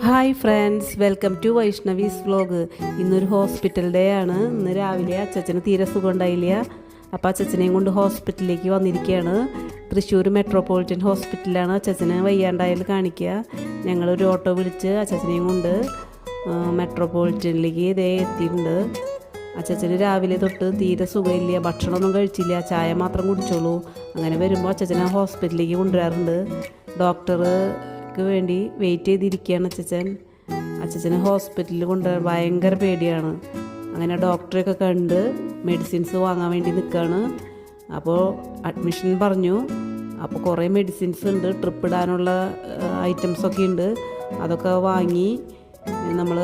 Hi friends, welcome to Vaishnavi's vlog. ഇന്നൊരു hospital day ആണ്. ഇന്ന് രാവിലെ അച്ചച്ചന് തീരെ സുഖം ഉണ്ടായില്ല. അപ്പോൾ അച്ചച്ചനെയും കൊണ്ട് ഹോസ്പിറ്റലിലേക്ക് വന്നിരിക്കുകയാണ്. തൃശ്ശൂർ മെട്രോപൊളിറ്റൻ ഹോസ്പിറ്റലിലാണ് അച്ചച്ചന് വയ്യാണ്ടായാൽ കാണിക്കുക. ഞങ്ങളൊരു ഓട്ടോ വിളിച്ച് അച്ചച്ചനെയും കൊണ്ട് മെട്രോപൊളിറ്റനിലേക്ക് ഇതേ എത്തിയിട്ടുണ്ട്. അച്ചച്ചന് രാവിലെ തൊട്ട് തീരെ സുഖമില്ല, ഭക്ഷണമൊന്നും കഴിച്ചില്ല, ചായ മാത്രം കുടിച്ചോളൂ. അങ്ങനെ വരുമ്പോൾ അച്ചച്ചനെ ഹോസ്പിറ്റലിലേക്ക് കൊണ്ടുവരാറുണ്ട്. ഡോക്ടർക്ക് വേണ്ടി വെയിറ്റ് ചെയ്തിരിക്കുകയാണ് അച്ചച്ചന് ഹോസ്പിറ്റലിൽ കൊണ്ടുവരാൻ ഭയങ്കര പേടിയാണ്. അങ്ങനെ ഡോക്ടറെയൊക്കെ കണ്ട് മെഡിസിൻസ് വാങ്ങാൻ വേണ്ടി നിൽക്കുകയാണ്. അപ്പോൾ അഡ്മിഷൻ പറഞ്ഞു. അപ്പോൾ കുറേ മെഡിസിൻസ് ഉണ്ട്, ട്രിപ്പ് ഇടാനുള്ള ഐറ്റംസൊക്കെ ഉണ്ട്. അതൊക്കെ വാങ്ങി നമ്മൾ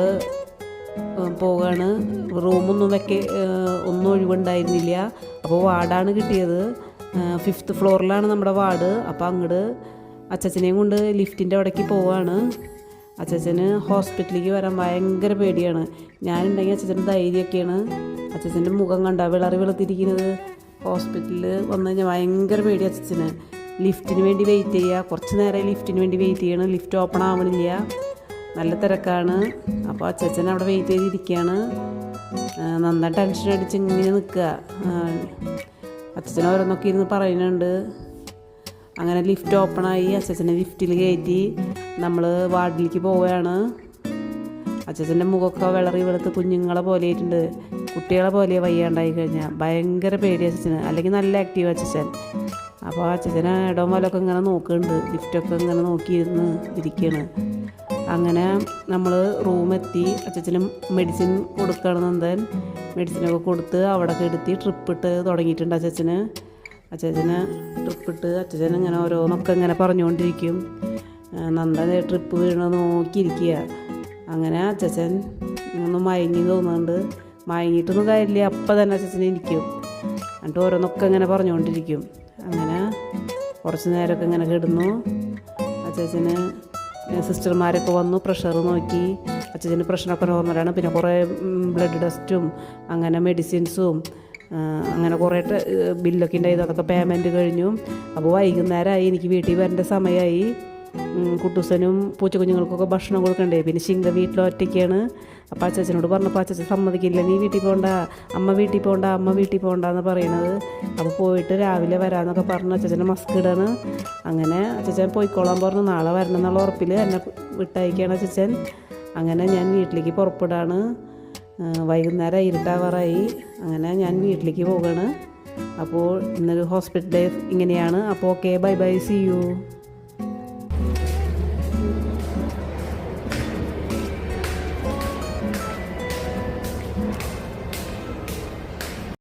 പോവുകയാണ്. റൂമൊന്നും ഒന്നും ഒഴിവുണ്ടായിരുന്നില്ല. അപ്പോൾ വാർഡാണ് കിട്ടിയത്. 5th ഫ്ലോറിലാണ് നമ്മുടെ വാർഡ്. അപ്പോൾ അങ്ങോട്ട് അച്ചച്ചനെയും കൊണ്ട് ലിഫ്റ്റിൻ്റെ അവിടേക്ക് പോവുകയാണ്. അച്ചച്ചന് ഹോസ്പിറ്റലിലേക്ക് വരാൻ ഭയങ്കര പേടിയാണ്. ഞാനുണ്ടെങ്കിൽ അച്ചച്ചൻ്റെ ധൈര്യമൊക്കെയാണ്. അച്ചച്ചൻ്റെ മുഖം കണ്ട വെളുത്തിരിക്കുന്നത്. ഹോസ്പിറ്റലിൽ വന്നു കഴിഞ്ഞാൽ ഭയങ്കര പേടി അച്ചച്ചന്. ലിഫ്റ്റിന് വേണ്ടി വെയിറ്റ് ചെയ്യുക, കുറച്ച് നേരം ലിഫ്റ്റിന് വേണ്ടി വെയിറ്റ് ചെയ്യണം. ലിഫ്റ്റ് ഓപ്പൺ ആവണില്ല, നല്ല തിരക്കാണ്. അപ്പോൾ അച്ചച്ചൻ അവിടെ വെയിറ്റ് ചെയ്തിരിക്കുകയാണ്. നന്നായി ടെൻഷൻ അടിച്ച് ഇങ്ങനെ നിൽക്കുക. അച്ചച്ചൻ ഓരോന്നൊക്കെ ഇരുന്ന് പറയുന്നുണ്ട്. അങ്ങനെ ലിഫ്റ്റ് ഓപ്പണായി. അച്ചച്ചനെ ലിഫ്റ്റിൽ കയറ്റി നമ്മൾ വാർഡിലേക്ക് പോവുകയാണ്. അച്ചച്ചൻ്റെ മുഖമൊക്കെ വെളുത്ത് കുഞ്ഞുങ്ങളെ പോലെ ആയിട്ടുണ്ട്. കുട്ടികളെ പോലെ വയ്യാണ്ടായി കഴിഞ്ഞാൽ ഭയങ്കര പേടി അച്ചച്ചന്. അല്ലെങ്കിൽ നല്ല ആക്റ്റീവ് അച്ചച്ചൻ. അപ്പോൾ അച്ചച്ചനെ ഇടവും വലമൊക്കെ ഇങ്ങനെ നോക്കുന്നുണ്ട്. ലിഫ്റ്റൊക്കെ ഇങ്ങനെ നോക്കിയിരുന്ന് ഇരിക്കുകയാണ്. അങ്ങനെ നമ്മൾ റൂമെത്തി. അച്ചച്ചന് മെഡിസിൻ കൊടുക്കുകയാണെന്ന് മെഡിസിനൊക്കെ കൊടുത്ത് അവിടെ കെടുത്തി ട്രിപ്പിട്ട് തുടങ്ങിയിട്ടുണ്ട് അച്ചച്ചന് ട്രിപ്പിട്ട് അച്ചച്ചൻ ഇങ്ങനെ ഓരോന്നൊക്കെ ഇങ്ങനെ പറഞ്ഞുകൊണ്ടിരിക്കും. നന്നായി ട്രിപ്പ് വീഴണമെന്ന് നോക്കിയിരിക്കുക. അങ്ങനെ അച്ചച്ചൻ ഒന്ന് മയങ്ങി തോന്നുന്നുണ്ട്. മയങ്ങിയിട്ടൊന്നും കാര്യമില്ല, അപ്പം തന്നെ അച്ചച്ചനെ ഇരിക്കും. എന്നിട്ട് ഓരോന്നൊക്കെ ഇങ്ങനെ പറഞ്ഞുകൊണ്ടിരിക്കും. അങ്ങനെ കുറച്ച് നേരമൊക്കെ ഇങ്ങനെ കിടന്നു. അച്ചച്ചന് സിസ്റ്റർമാരൊക്കെ വന്നു, പ്രഷർ നോക്കി. അച്ചച്ചന് പ്രഷറൊക്കെ നോർമലാണ്. പിന്നെ കുറേ ബ്ലഡ് ടെസ്റ്റും അങ്ങനെ മെഡിസിൻസും അങ്ങനെ കുറേ ബില്ലൊക്കെ ഉണ്ടായത്. അതൊക്കെ പേയ്മെൻറ്റ് കഴിഞ്ഞു. അപ്പോൾ വൈകുന്നേരമായി, എനിക്ക് വീട്ടിൽ വരേണ്ട സമയമായി. കുട്ടൂസനും പൂച്ചക്കുഞ്ഞുങ്ങൾക്കൊക്കെ ഭക്ഷണം കൊടുക്കണ്ടേ. പിന്നെ ശിങ്ക വീട്ടിൽ ഒറ്റയ്ക്കാണ്. അപ്പോൾ അച്ചച്ചനോട് പറഞ്ഞപ്പോൾ അച്ചച്ചൻ സമ്മതിക്കില്ല. നീ വീട്ടിൽ പോകണ്ട, അമ്മ വീട്ടിൽ പോകണ്ടെന്ന് പറയണത്. അപ്പോൾ പോയിട്ട് രാവിലെ വരാമെന്നൊക്കെ പറഞ്ഞ് അച്ചച്ചൻ്റെ മസ്ക് ഇടാണ്. അങ്ങനെ അച്ചച്ചൻ പോയിക്കോളാൻ പറഞ്ഞു. നാളെ വരണം എന്നുള്ള ഉറപ്പിൽ എന്നെ വിട്ടയക്കുകയാണ് അച്ചച്ചൻ. അങ്ങനെ ഞാൻ വീട്ടിലേക്ക് പുറപ്പെടാണ്. വൈകുന്നേരം ഇരുട്ടാവാറായി. അങ്ങനെ ഞാൻ വീട്ടിലേക്ക് പോവുകയാണ്. അപ്പോൾ ഇന്നൊരു ഹോസ്പിറ്റൽ ഡേ ഇങ്ങനെയാണ്. അപ്പോൾ ഓക്കെ, ബൈ, സീ യു.